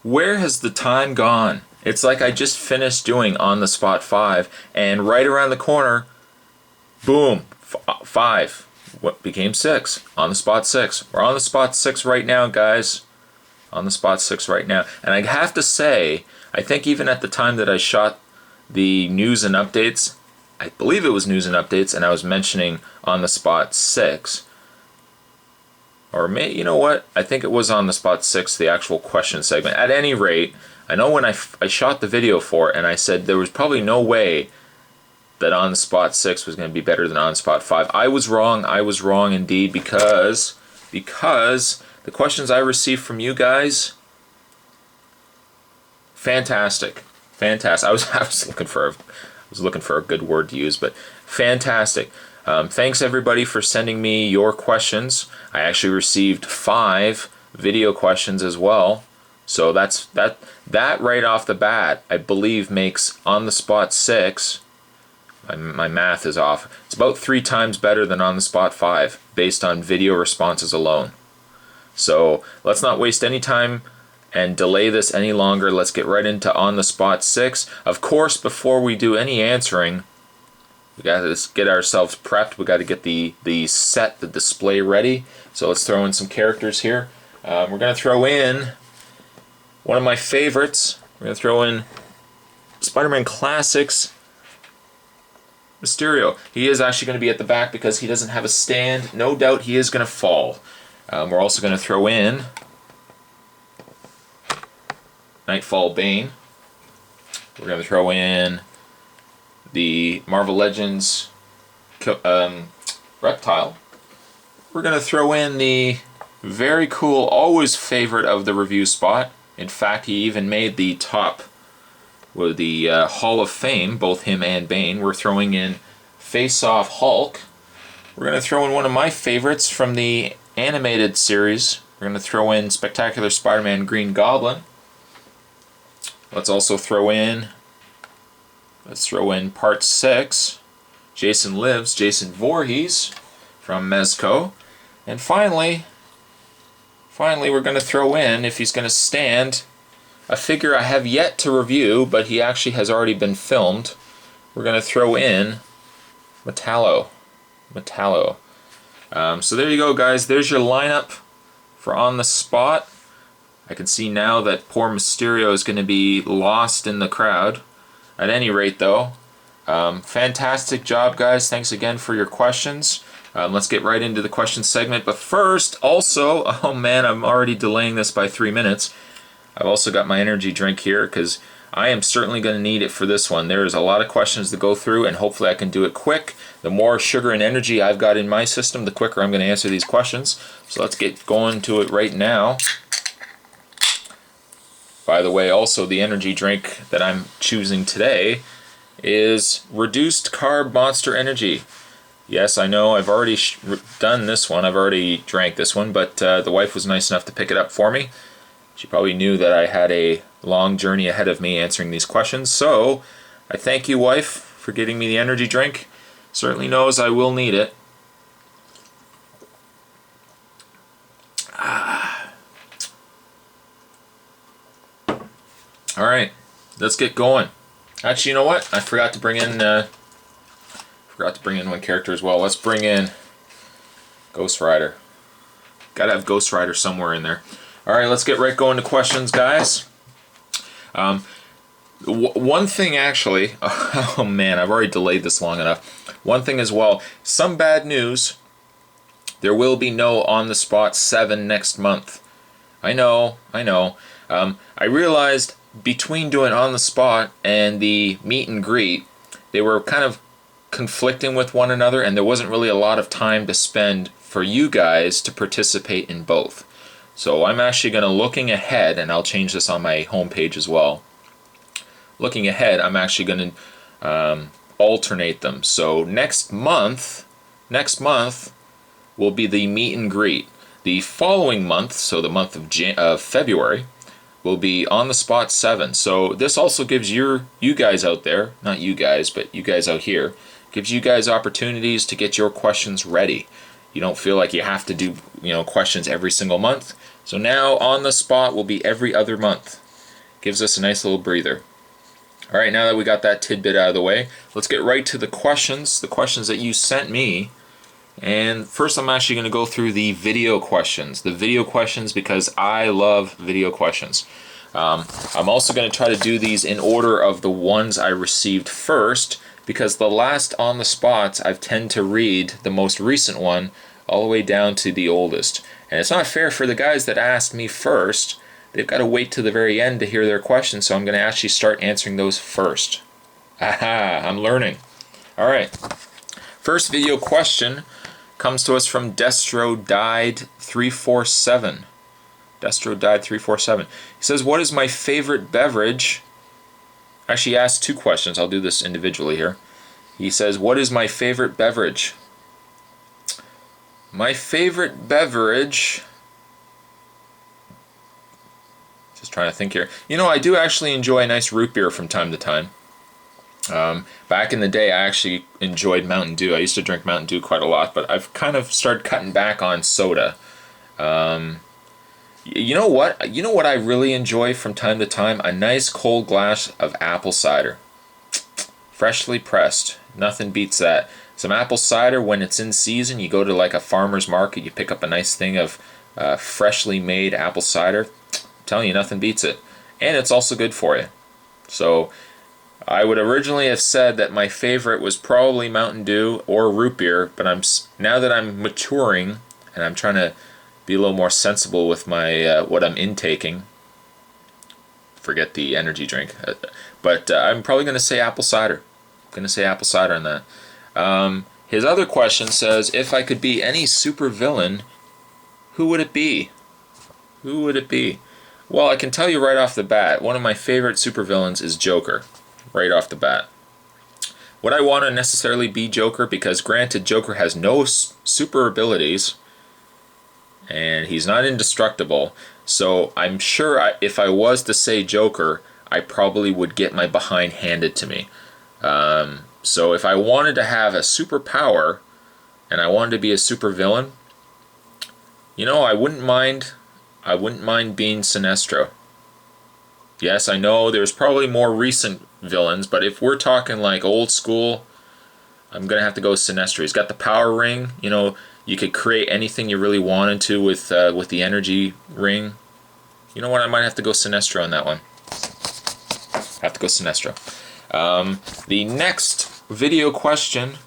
Where has the time gone? It's like I just finished doing On the Spot 5, and right around the corner, boom, 5. What became 6? On the Spot 6. We're on the Spot 6 right now, guys. On the Spot 6 right now. And I have to say, I think even at the time that I shot the news and updates, I believe it was news and updates, and I was mentioning On the Spot 6. Or you know what? I think it was On the Spot 6, the actual question segment. At any rate, I know when I shot the video for it, and I said there was probably no way that On the Spot 6 was going to be better than On the Spot 5. I was wrong indeed, because the questions I received from you guys, fantastic. I was looking for a good word to use, but fantastic. Thanks everybody for sending me your questions. I actually received 5 video questions as well. So that right off the bat, I believe makes On the Spot 6, my math is off, it's about 3 times better than On the Spot 5 based on video responses alone. So let's not waste any time and delay this any longer. Let's get right into On the Spot 6. Of course, before we do any answering, we got to get ourselves prepped. We got to get the display ready. So let's throw in some characters here. We're going to throw in one of my favorites. We're going to throw in Spider-Man Classics Mysterio. He is actually going to be at the back because he doesn't have a stand. No doubt he is going to fall. We're also going to throw in Nightfall Bane. We're going to throw in the Marvel Legends Reptile. We're going to throw in the very cool, always favorite of the review spot. In fact, he even made the top with the Hall of Fame, both him and Bane. We're throwing in Face Off Hulk. We're going to throw in one of my favorites from the animated series. We're going to throw in Spectacular Spider-Man Green Goblin. Let's also throw in Part 6, Jason Lives, Jason Voorhees from Mezco. And finally we're going to throw in, if he's going to stand, a figure I have yet to review, but he actually has already been filmed. We're going to throw in Metallo. So there you go, guys. There's your lineup for On the Spot. I can see now that poor Mysterio is going to be lost in the crowd. At any rate, though, fantastic job, guys. Thanks again for your questions. Let's get right into the question segment. But first, also, oh man, I'm already delaying this by 3 minutes. I've also got my energy drink here because I am certainly going to need it for this one. There is a lot of questions to go through, and hopefully I can do it quick. The more sugar and energy I've got in my system, the quicker I'm going to answer these questions. So let's get going to it right now. By the way, also the energy drink that I'm choosing today is Reduced Carb Monster Energy. Yes, I know I've already done this one. I've already drank this one, but the wife was nice enough to pick it up for me. She probably knew that I had a long journey ahead of me answering these questions. So I thank you, wife, for getting me the energy drink. Certainly knows I will need it. All right, let's get going. Actually, you know what? I forgot to bring in one character as well. Let's bring in Ghost Rider. Gotta have Ghost Rider somewhere in there. All right, let's get right going to questions, guys. One thing, actually, oh man, I've already delayed this long enough. One thing as well, some bad news. There will be no On the Spot 7 next month. I know. I realized between doing On the Spot and the meet and greet, they were kind of conflicting with one another, and there wasn't really a lot of time to spend for you guys to participate in both. So I'm actually going to, looking ahead, and I'll change this on my homepage as well. Looking ahead, I'm actually going to alternate them. So next month will be the meet and greet. The following month, so the month of February, will be On the Spot 7. So this also gives you guys out there, not you guys, but you guys out here, gives you guys opportunities to get your questions ready. You don't feel like you have to do questions every single month. So now On the Spot will be every other month. Gives us a nice little breather. All right, now that we got that tidbit out of the way, let's get right to the questions that you sent me. And first I'm actually going to go through the video questions. The video questions because I love video questions. I'm also going to try to do these in order of the ones I received first, because the last on the spots I tend to read the most recent one all the way down to the oldest. And it's not fair for the guys that asked me first. They've got to wait to the very end to hear their questions, so I'm going to actually start answering those first. Aha, I'm learning. All right. First video question comes to us from Destro Died 347. Destro Died 347. He says, "What is my favorite beverage?" Actually, he asked two questions. I'll do this individually here. He says, "What is my favorite beverage?" My favorite beverage... Just trying to think here. You know, I do actually enjoy a nice root beer from time to time. Back in the day, I actually enjoyed Mountain Dew. I used to drink Mountain Dew quite a lot, but I've kind of started cutting back on soda. You know what? You know what I really enjoy from time to time? A nice cold glass of apple cider. Freshly pressed. Nothing beats that. Some apple cider when it's in season. You go to like a farmer's market, you pick up a nice thing of freshly made apple cider. I'm telling you, nothing beats it. And it's also good for you. So I would originally have said that my favorite was probably Mountain Dew or root beer, but now that I'm maturing and I'm trying to be a little more sensible with my what I'm intaking. Forget the energy drink, but I'm probably going to say apple cider. I'm going to say apple cider on that. His other question says, "If I could be any supervillain, who would it be?" Who would it be? Well, I can tell you right off the bat, one of my favorite supervillains is Joker. Right off the bat. Would I want to necessarily be Joker? Because granted, Joker has no super abilities, and he's not indestructible. So I'm sure if I was to say Joker, I probably would get my behind handed to me. So if I wanted to have a superpower, and I wanted to be a supervillain, you know, I wouldn't mind being Sinestro. Yes, I know there's probably more recent villains, but if we're talking like old school, I'm going to have to go with Sinestro. He's got the power ring. You know, you could create anything you really wanted to with the energy ring. You know what? I might have to go Sinestro on that one. Have to go Sinestro. The next video question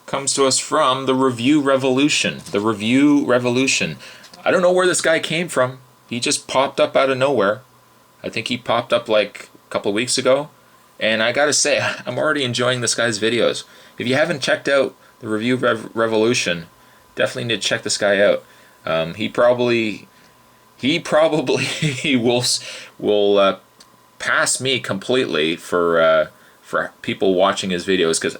comes to us from the Review Revolution. The Review Revolution. I don't know where this guy came from. He just popped up out of nowhere. I think he popped up like a couple of weeks ago. And I gotta say, I'm already enjoying this guy's videos. If you haven't checked out the Review Revolution, definitely need to check this guy out. He probably will pass me completely for people watching his videos, because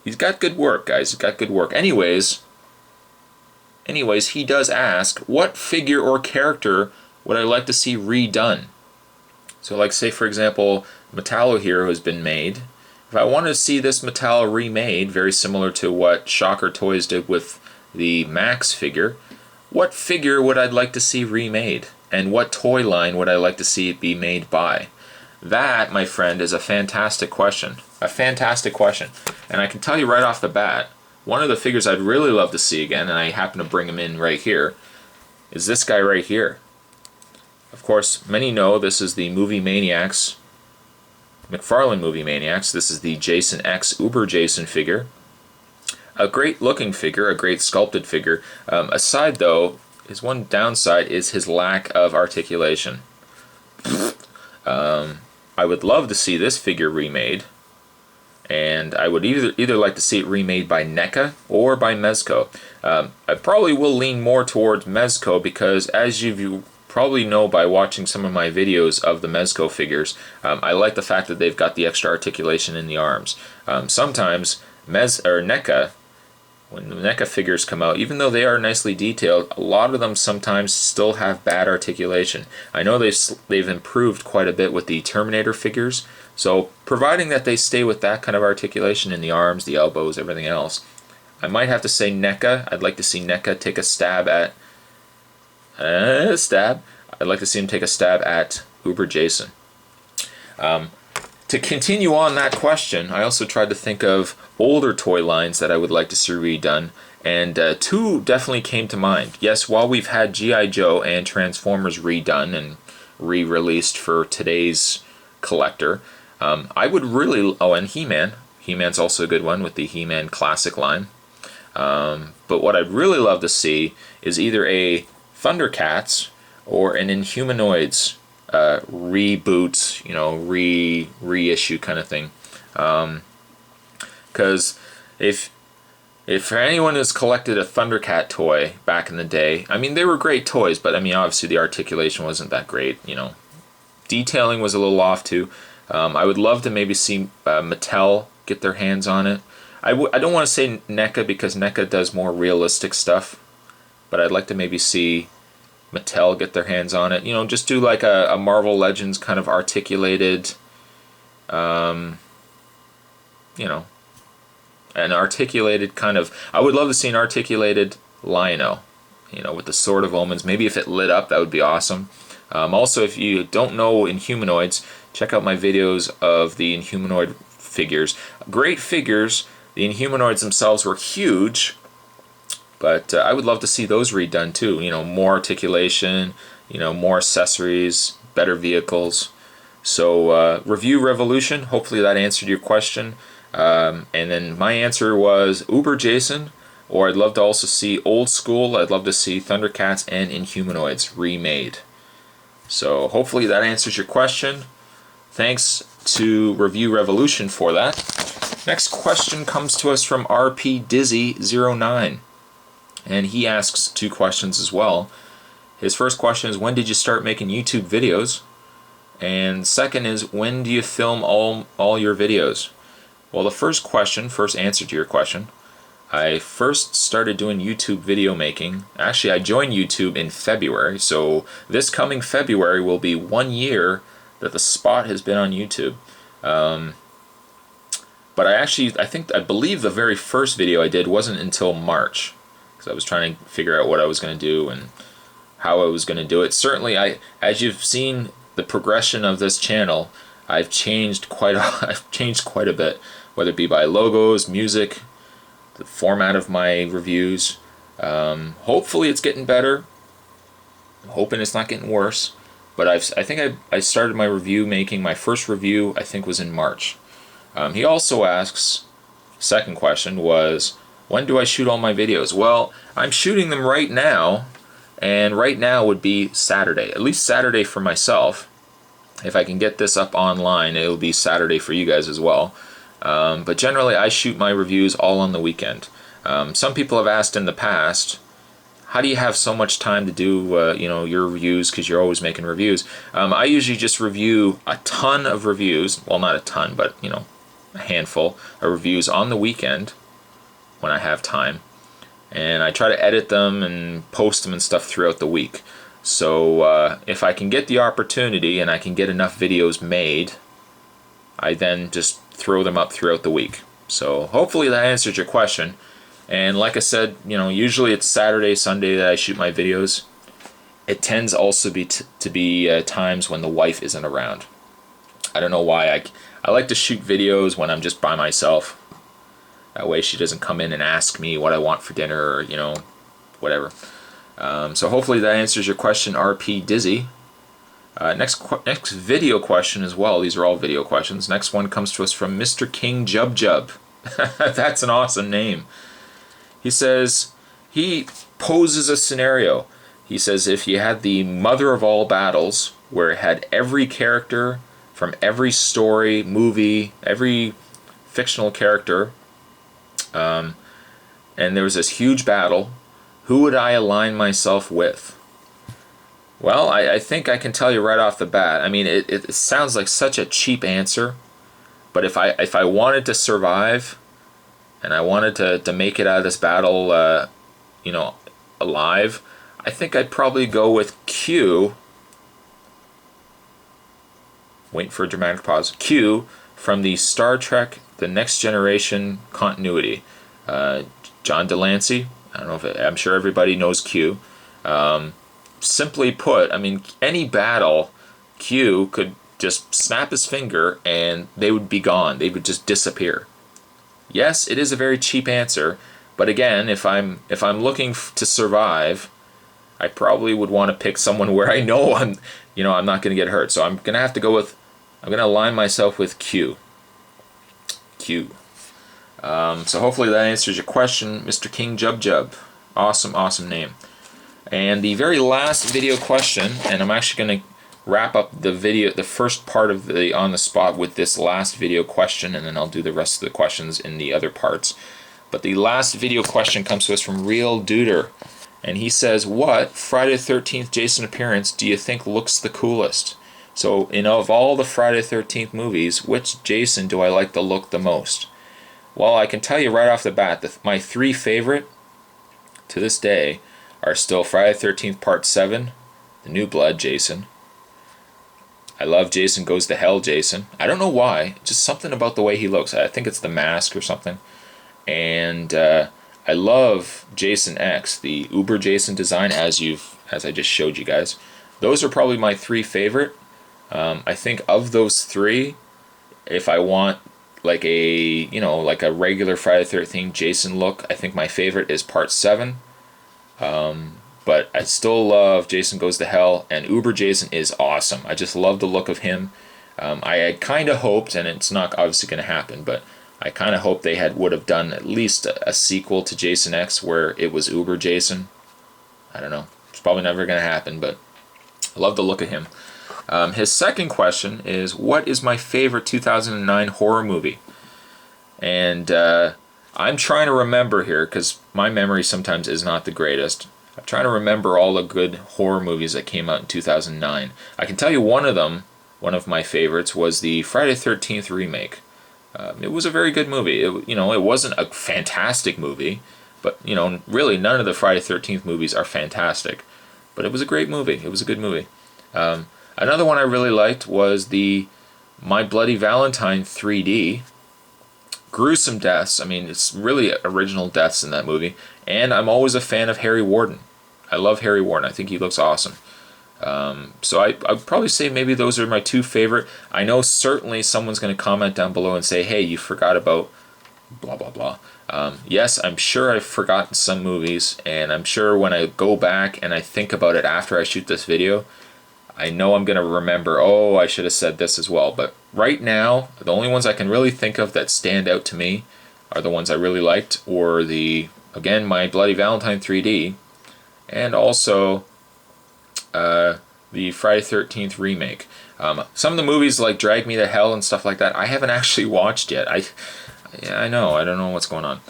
he's got good work, guys. He's got good work. Anyways, he does ask, what figure or character would I like to see redone? So like say for example, Metallo here has been made. If I wanted to see this Metallo remade, very similar to what Shocker Toys did with the Max figure, what figure would I like to see remade? And what toy line would I like to see it be made by? That, my friend, is a fantastic question. A fantastic question. And I can tell you right off the bat, one of the figures I'd really love to see again, and I happen to bring him in right here, is this guy right here. Of course, many know this is the Movie Maniacs, McFarlane Movie Maniacs. This is the Jason X Uber Jason figure. A great looking figure, a great sculpted figure. Aside though, his one downside is his lack of articulation. I would love to see this figure remade, and I would either like to see it remade by NECA or by Mezco. I probably will lean more towards Mezco because, as you probably know by watching some of my videos of the Mezco figures, I like the fact that they've got the extra articulation in the arms. Sometimes NECA, when the NECA figures come out, even though they are nicely detailed, a lot of them sometimes still have bad articulation. I know they've improved quite a bit with the Terminator figures, so providing that they stay with that kind of articulation in the arms, the elbows, everything else, I might have to say NECA. I'd like to see NECA take a stab at I'd like to see him take a stab at Uber Jason. To continue on that question, I also tried to think of older toy lines that I would like to see redone, and two definitely came to mind. Yes, while we've had G.I. Joe and Transformers redone and re-released for today's collector, I would really... Oh, and He-Man. He-Man's also a good one with the He-Man classic line. But what I'd really love to see is either a Thundercats or an Inhumanoids reboot, reissue kind of thing. Because if anyone has collected a Thundercat toy back in the day, I mean, they were great toys, but I mean, obviously the articulation wasn't that great, Detailing was a little off too. I would love to maybe see Mattel get their hands on it. I don't want to say NECA because NECA does more realistic stuff, but I'd like to maybe see Mattel get their hands on it. Just do like a Marvel Legends kind of articulated, an articulated kind of... I would love to see an articulated Lion-O, with the Sword of Omens. Maybe if it lit up, that would be awesome. Also, if you don't know Inhumanoids, check out my videos of the Inhumanoid figures. Great figures. The Inhumanoids themselves were huge, but I would love to see those redone too. More articulation, more accessories, better vehicles. So Review Revolution, hopefully that answered your question. And then my answer was Uber Jason, or I'd love to also see old school. I'd love to see Thundercats and Inhumanoids remade. So hopefully that answers your question. Thanks to Review Revolution for that. Next question comes to us from RP Dizzy 09. And he asks two questions as well. His first question is, when did you start making YouTube videos? And second is, when do you film all your videos? Well, the first answer to your question, I first started doing YouTube video making. Actually, I joined YouTube in February, so this coming February will be 1 year that the spot has been on YouTube. But I believe the very first video I did wasn't until March, because I was trying to figure out what I was going to do and how I was going to do it. Certainly, as you've seen the progression of this channel, I've changed quite a bit, whether it be by logos, music, the format of my reviews. Hopefully it's getting better. I'm hoping it's not getting worse. But I think I started my review making. My first review, I think, was in March. He also asks, second question was, when do I shoot all my videos? Well, I'm shooting them right now, and right now would be Saturday. At least Saturday for myself. If I can get this up online, it'll be Saturday for you guys as well. But generally, I shoot my reviews all on the weekend. Some people have asked in the past, how do you have so much time to do your reviews, because you're always making reviews? I usually just review a ton of reviews. Well, not a ton, but a handful of reviews on the weekend when I have time. And I try to edit them and post them and stuff throughout the week. So if I can get the opportunity and I can get enough videos made, I then just throw them up throughout the week. So hopefully that answers your question. And like I said, usually it's Saturday, Sunday that I shoot my videos. It tends also to be times when the wife isn't around. I don't know why. I like to shoot videos when I'm just by myself. That way she doesn't come in and ask me what I want for dinner or, whatever. So hopefully that answers your question, RP Dizzy. Next video question as well. These are all video questions. Next one comes to us from Mr. King Jub Jub. That's an awesome name. He says, he poses a scenario. He says, if you had the mother of all battles, where it had every character from every story, movie, every fictional character, and there was this huge battle, who would I align myself with? Well, I think I can tell you right off the bat. I mean, it sounds like such a cheap answer, but if I wanted to survive, and I wanted to make it out of this battle, alive, I think I'd probably go with Q. Wait for a dramatic pause. Q from the Star Trek The Next Generation continuity. John Delancey. I don't know I'm sure everybody knows Q. Simply put, I mean, any battle, Q could just snap his finger and they would be gone. They would just disappear. Yes, it is a very cheap answer, but again, if I'm looking to survive, I probably would want to pick someone where I know I'm not going to get hurt. So I'm going to have to go with, I'm going to align myself with Q. Q. So hopefully that answers your question, Mr. King Jub Jub. Awesome name. And the very last video question, and I'm actually going to wrap up the first part of the on the spot with this last video question, and then I'll do the rest of the questions in the other parts. But the last video question comes to us from Real Duder, and he says, what Friday the 13th Jason appearance do you think looks the coolest? So, of all the Friday the 13th movies, which Jason do I like the look the most? Well, I can tell you right off the bat, my three favorite to this day are still Friday the 13th Part 7, the New Blood Jason. I love Jason Goes to Hell Jason. I don't know why, just something about the way he looks. I think it's the mask or something. And I love Jason X, the Uber Jason design, as I just showed you guys. Those are probably my three favorite. I think of those three, if I want like a regular Friday the 13th Jason look, I think my favorite is Part 7. But I still love Jason Goes to Hell, and Uber Jason is awesome. I just love the look of him. I had kind of hoped, and it's not obviously going to happen, but I kind of hoped they would have done at least a sequel to Jason X where it was Uber Jason. I don't know. It's probably never going to happen, but I love the look of him. His second question is, what is my favorite 2009 horror movie? And I'm trying to remember here, because my memory sometimes is not the greatest. I'm trying to remember all the good horror movies that came out in 2009. I can tell you one of my favorites was the Friday the 13th remake. It was a very good movie. It wasn't a fantastic movie, but really none of the Friday the 13th movies are fantastic. But it was a great movie. It was a good movie. Another one I really liked was the My Bloody Valentine 3D. Gruesome deaths. I mean, it's really original deaths in that movie. And I'm always a fan of Harry Warden. I love Harry Warden. I think he looks awesome. So I'd probably say maybe those are my two favorite. I know certainly someone's going to comment down below and say, hey, you forgot about blah, blah, blah. Yes, I'm sure I've forgotten some movies, and I'm sure when I go back and I think about it after I shoot this video, I know I'm going to remember, oh, I should have said this as well. But right now, the only ones I can really think of that stand out to me are the ones I really liked, or again, My Bloody Valentine 3D, and also the Friday the 13th remake. Some of the movies like Drag Me to Hell and stuff like that, I haven't actually watched yet. I know, I don't know what's going on.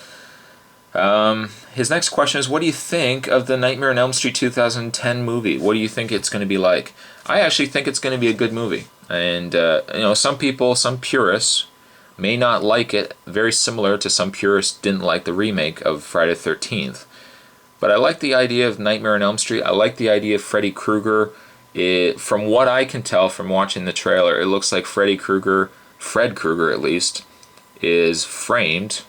His next question is, what do you think of the Nightmare on Elm Street 2010 movie? What do you think it's going to be like? I actually think it's going to be a good movie. And, some people, some purists, may not like it, very similar to some purists didn't like the remake of Friday the 13th. But I like the idea of Nightmare on Elm Street. I like the idea of Freddy Krueger. From what I can tell from watching the trailer, it looks like Fred Krueger at least, is framed.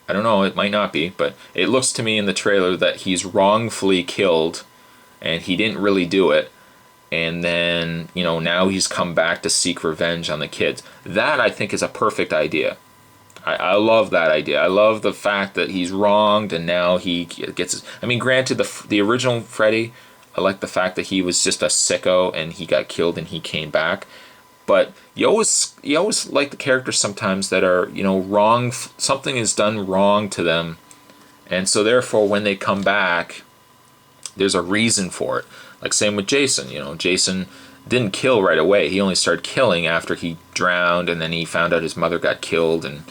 I don't know, it might not be, but it looks to me in the trailer that he's wrongfully killed and he didn't really do it. And then, now he's come back to seek revenge on the kids. That, I think, is a perfect idea. I love that idea. I love the fact that he's wronged and now he gets... granted, the original Freddy, I like the fact that he was just a sicko and he got killed and he came back. But you always like the characters sometimes that are, wrong. Something is done wrong to them. And so therefore, when they come back, there's a reason for it. Like same with Jason. Jason didn't kill right away. He only started killing after he drowned, and then he found out his mother got killed and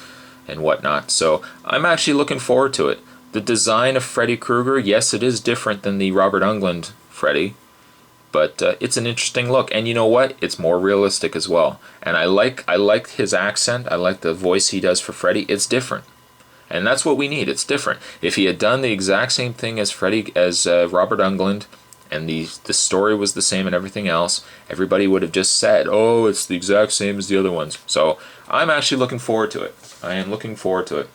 whatnot. So I'm actually looking forward to it. The design of Freddy Krueger, yes, it is different than the Robert Englund Freddy, but it's an interesting look. And you know what? It's more realistic as well. And I like his accent. I like the voice he does for Freddy. It's different. And that's what we need. It's different. If he had done the exact same thing as Robert Englund, and the story was the same and everything else, everybody would have just said, oh, it's the exact same as the other ones. So I'm actually looking forward to it. I am looking forward to it.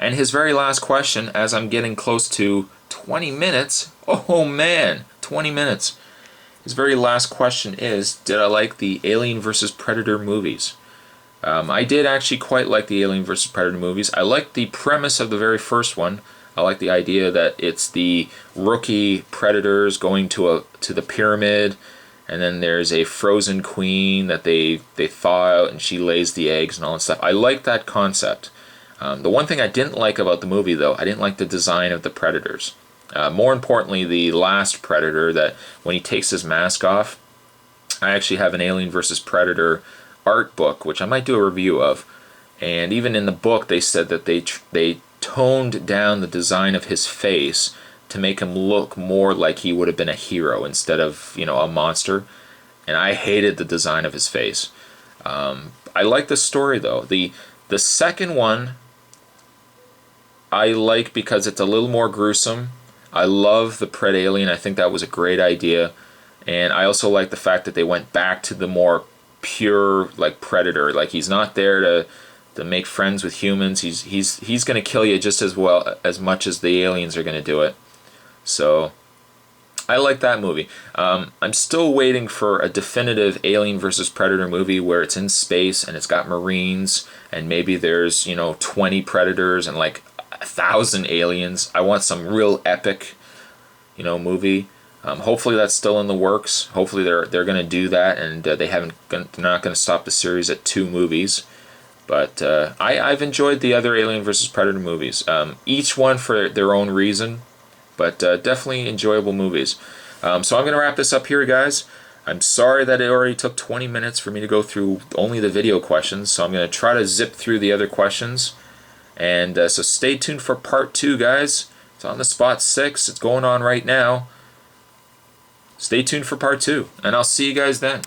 And his very last question, as I'm getting close to 20 minutes, oh man, 20 minutes. his very last question is, did I like the Alien vs. Predator movies? I did actually quite like the Alien vs. Predator movies. I liked the premise of the very first one. I like the idea that it's the rookie predators going to the pyramid, and then there's a frozen queen that they thaw out, and she lays the eggs and all that stuff. I like that concept. The one thing I didn't like about the movie, though, I didn't like the design of the predators. More importantly, the last predator, that when he takes his mask off, I actually have an Alien vs. Predator art book, which I might do a review of. And even in the book, they said that they toned down the design of his face to make him look more like he would have been a hero instead of, a monster. And I hated the design of his face. I like the story, though. The second one I like because it's a little more gruesome. I love the Pred Alien. I think that was a great idea. And I also like the fact that they went back to the more pure, like, predator. Like, he's not there to make friends with humans. He's going to kill you just as much as the aliens are going to do it. So I like that movie. I'm still waiting for a definitive Alien versus Predator movie where it's in space and it's got Marines and maybe there's 20 predators and like 1,000 aliens. I want some real epic movie. Hopefully that's still in the works. Hopefully they're going to do that, and they're not going to stop the series at 2 movies. But I've enjoyed the other Alien vs. Predator movies. Each one for their own reason, but definitely enjoyable movies. So I'm going to wrap this up here, guys. I'm sorry that it already took 20 minutes for me to go through only the video questions, so I'm going to try to zip through the other questions. And so stay tuned for part 2, guys. It's on the spot 6. It's going on right now. Stay tuned for part 2, and I'll see you guys then.